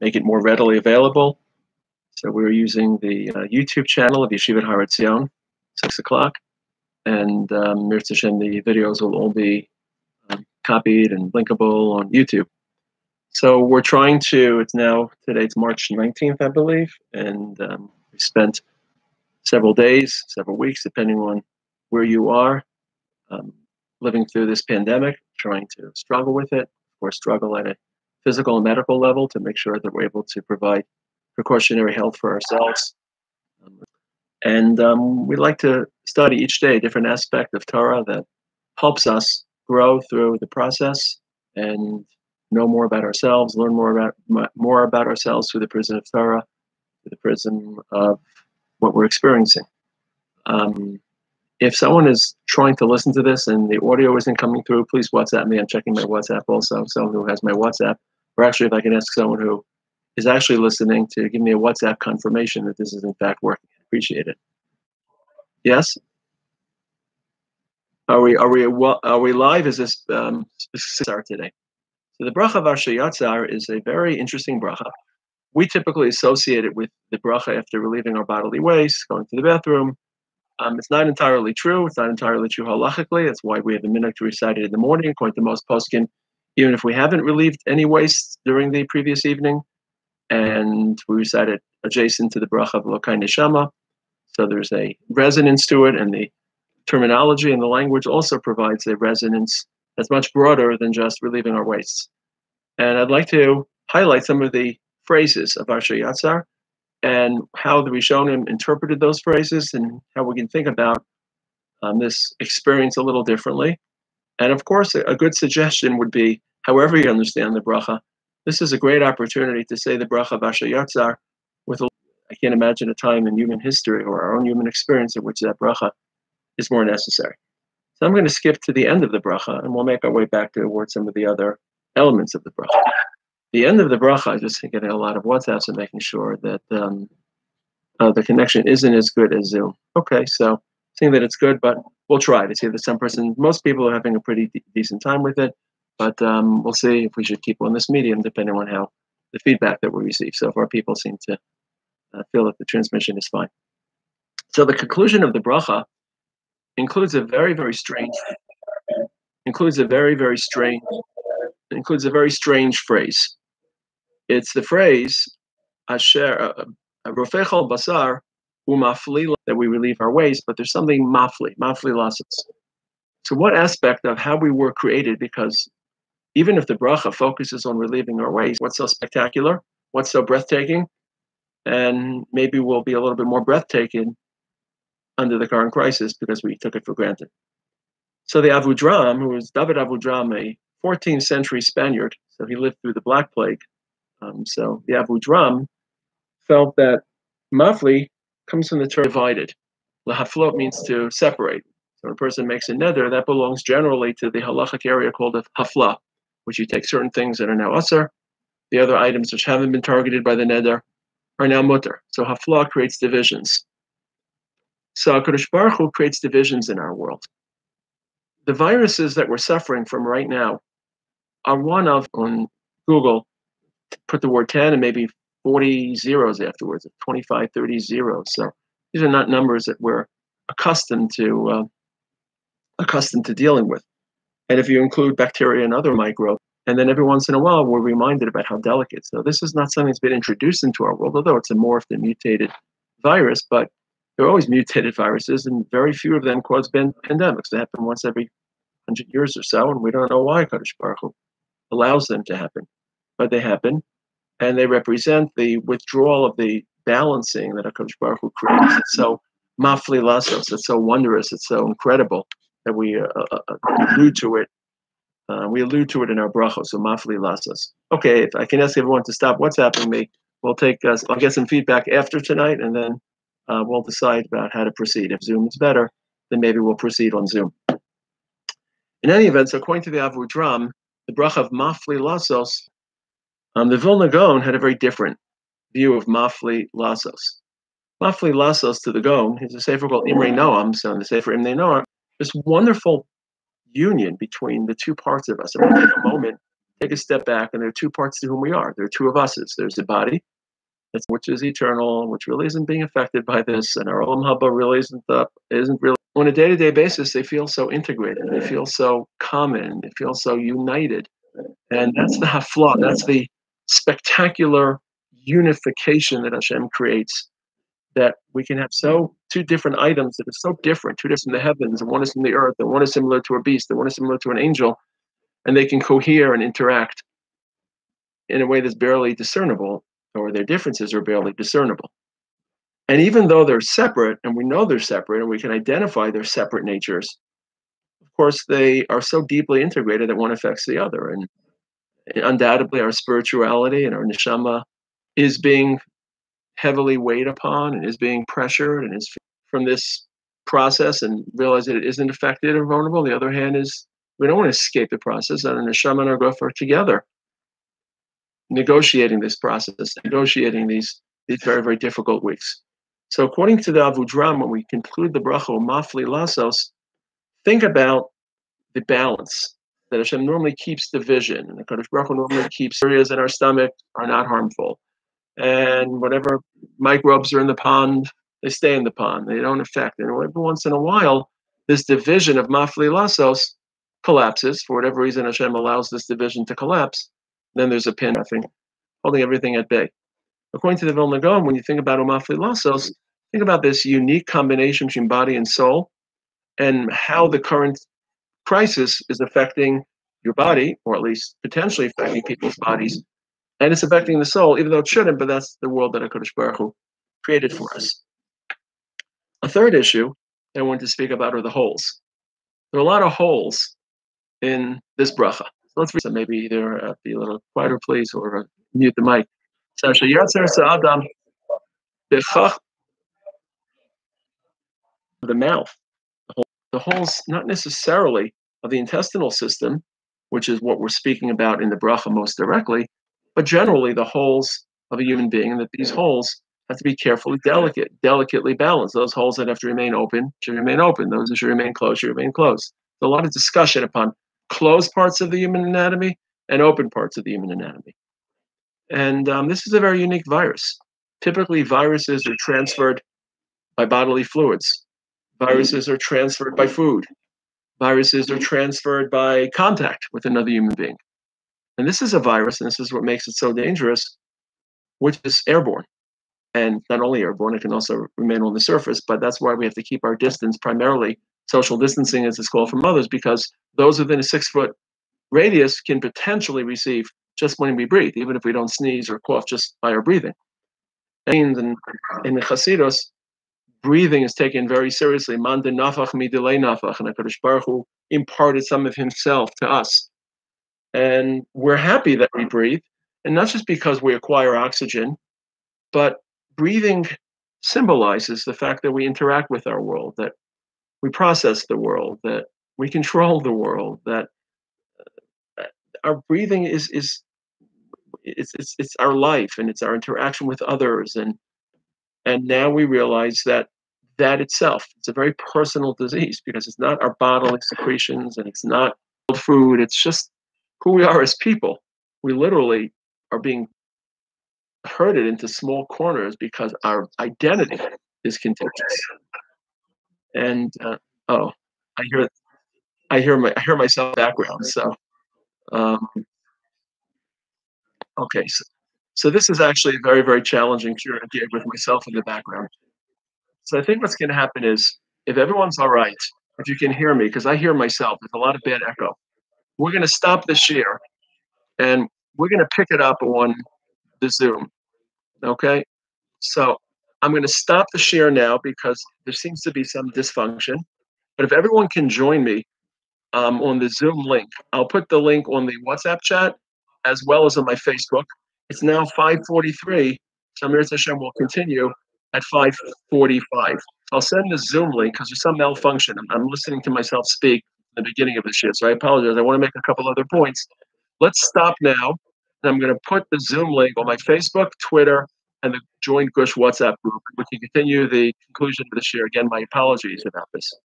make it more readily available. So we're using the YouTube channel of Yeshivat Har Etzion, 6 o'clock. And Mirz Hashem, the videos will all be copied and linkable on YouTube. So we're trying to, today it's March 19th, I believe, and we spent several days, several weeks, depending on where you are, living through this pandemic, trying to struggle with it, or struggle at a physical and medical level to make sure that we're able to provide precautionary health for ourselves. And we like to study each day a different aspect of Torah that helps us grow through the process and know more about ourselves, learn more about ourselves through the prism of Torah, through the prism of what we're experiencing. If someone is trying to listen to this and the audio isn't coming through, please WhatsApp me. I'm checking my WhatsApp also, someone who has my WhatsApp. Or actually, if I can ask someone who is actually listening to give me a WhatsApp confirmation that this is in fact working. I appreciate it. Yes? Are we live? Is this start today? So the bracha of Yatzar is a very interesting bracha. We typically associate it with the bracha after relieving our bodily waste, going to the bathroom. It's not entirely true. It's not entirely true halachically. That's why we have a minhag to recite it in the morning, according to most poskim, even if we haven't relieved any waste during the previous evening. And we recite it adjacent to the bracha of Lokai Neshama. So there's a resonance to it, and the terminology and the language also provides a resonance that's much broader than just relieving our wastes. And I'd like to highlight some of the phrases of Yatzar and how the Rishonim interpreted those phrases and how we can think about this experience a little differently. And of course, a good suggestion would be, however you understand the bracha, this is a great opportunity to say the bracha of Yatzar with I can't imagine a time in human history or our own human experience in which that bracha is more necessary. So I'm going to skip to the end of the bracha, and we'll make our way back towards some of the other elements of the bracha. The end of the bracha, I just getting a lot of WhatsApps and making sure that the connection isn't as good as Zoom. Okay, so seeing that it's good, but we'll try to see that most people are having a pretty decent time with it, but we'll see if we should keep on this medium depending on how the feedback that we receive. So far, people seem to feel that the transmission is fine. So the conclusion of the bracha includes a very, very strange phrase. It's the phrase "Asher rofechal basar umafli," that we relieve our waste, but there's something mafli lasses. So what aspect of how we were created? Because even if the bracha focuses on relieving our waste, what's so spectacular? What's so breathtaking? And maybe we'll be a little bit more breathtaking under the current crisis because we took it for granted. So the Avudraham, who was David Avudraham, a 14th century Spaniard, so he lived through the Black Plague. So the Avudraham felt that mafli comes from the term divided. Lahaflot means to separate. So when a person makes a neder, that belongs generally to the halachic area called a hafla, which you take certain things that are now asar, the other items which haven't been targeted by the neder are now mutter. So hafla creates divisions. So HaKadosh Baruch Hu creates divisions in our world. The viruses that we're suffering from right now are one of, on Google, put the word 10 and maybe 40 zeros afterwards, 25, 30 zeros. So these are not numbers that we're accustomed to dealing with. And if you include bacteria and other microbes, and then every once in a while, we're reminded about how delicate. So this is not something that's been introduced into our world, although it's a morphed and mutated virus, but there are always mutated viruses, and very few of them cause pandemics. They happen once every 100 years or so, and we don't know why Kadosh Baruch Hu allows them to happen. But they happen, and they represent the withdrawal of the balancing that HaKadosh Baruch Hu creates. It's so mafli lasos, it's so wondrous, it's so incredible that we allude to it. We allude to it in our brachos, so mafli lasos. Okay, if I can ask everyone to stop WhatsApping me, I'll get some feedback after tonight, and then we'll decide about how to proceed. If Zoom is better, then maybe we'll proceed on Zoom. In any event, so according to the Avudraham, the bracha of mafli lasos, the Vilna Gaon had a very different view of mafli lasos. Mafli lasos to the Gaon is a sefer called Imrei Noam. So in the sefer Imrei Noam, this wonderful union between the two parts of us. And we'll take a moment take a step back, and there are two parts to whom we are. There are two of uses. There's the body, which is eternal, which really isn't being affected by this, and our Olam Haba really isn't really. On a day-to-day basis, they feel so integrated, they feel so common, they feel so united, and that's the hafla. That's the spectacular unification that Hashem creates. That we can have two different items that are so different, two different in the heavens, and one is from the earth, and one is similar to a beast, and one is similar to an angel, and they can cohere and interact in a way that's barely discernible, or their differences are barely discernible. And even though they're separate, and we know they're separate, and we can identify their separate natures, of course, they are so deeply integrated that one affects the other. And undoubtedly, our spirituality and our neshama is being heavily weighed upon and is being pressured and is from this process, and realize that it isn't affected or vulnerable. On the other hand, is we don't want to escape the process, and our neshama and our guf are together, negotiating this process, negotiating these very, very difficult weeks. So according to the Avudram, when we conclude the bracha Mafli Lasos, think about the balance that Hashem normally keeps division, and the Kadosh Baruch Hu normally keeps areas in our stomach are not harmful, and whatever microbes are in the pond, they stay in the pond, they don't affect. And every once in a while, this division of Mafli Lasos collapses. For whatever reason, Hashem allows this division to collapse. Then there's a pin, holding everything at bay. According to the Vilna Gaon, when you think about Umafli Lasos, think about this unique combination between body and soul, and how the current crisis is affecting your body, or at least potentially affecting people's bodies, and it's affecting the soul, even though it shouldn't. But that's the world that HaKadosh Baruch Hu created for us. A third issue that I wanted to speak about are the holes. There are a lot of holes in this bracha. So let's read some. Maybe either be a little quieter, please, or mute the mic. So Yatzar Adam bechach, the mouth, the holes, not necessarily of the intestinal system, which is what we're speaking about in the bracha most directly, but generally the holes of a human being, and that these holes have to be carefully delicately balanced. Those holes that have to remain open should remain open. Those that should remain closed should remain closed. There's a lot of discussion upon closed parts of the human anatomy and open parts of the human anatomy. And this is a very unique virus. Typically, viruses are transferred by bodily fluids. Viruses are transferred by food. Viruses are transferred by contact with another human being. And this is a virus, and this is what makes it so dangerous, which is airborne. And not only airborne, it can also remain on the surface, but that's why we have to keep our distance, primarily social distancing as it's called, from others, because those within a 6-foot radius can potentially receive just when we breathe, even if we don't sneeze or cough, just by our breathing. And in the Chassidus, breathing is taken very seriously. Man de nafach mi delay nafach, and HaKadosh Baruch Hu imparted some of himself to us. And we're happy that we breathe, and not just because we acquire oxygen, but breathing symbolizes the fact that we interact with our world, that we process the world, that we control the world, that our breathing is it's our life, and it's our interaction with others. And now we realize that itself, it's a very personal disease, because it's not our bodily secretions, and it's not food, it's just who we are as people. We literally are being herded into small corners because our identity is contagious. And I hear myself background. So okay, so this is actually a very, very challenging gig with myself in the background. So I think what's going to happen is, if everyone's all right, if you can hear me, because I hear myself, there's a lot of bad echo. We're going to stop the share, and we're going to pick it up on the Zoom. Okay, so I'm going to stop the share now because there seems to be some dysfunction. But if everyone can join me on the Zoom link, I'll put the link on the WhatsApp chat as well as on my Facebook. It's now 5:43. So Amir Hashem will continue at 5:45. I'll send the Zoom link because there's some malfunction. I'm listening to myself speak at the beginning of the share, so I apologize. I want to make a couple other points. Let's stop now. And I'm going to put the Zoom link on my Facebook, Twitter, and the Joint Gush WhatsApp group. We can continue the conclusion of the share. Again, my apologies about this.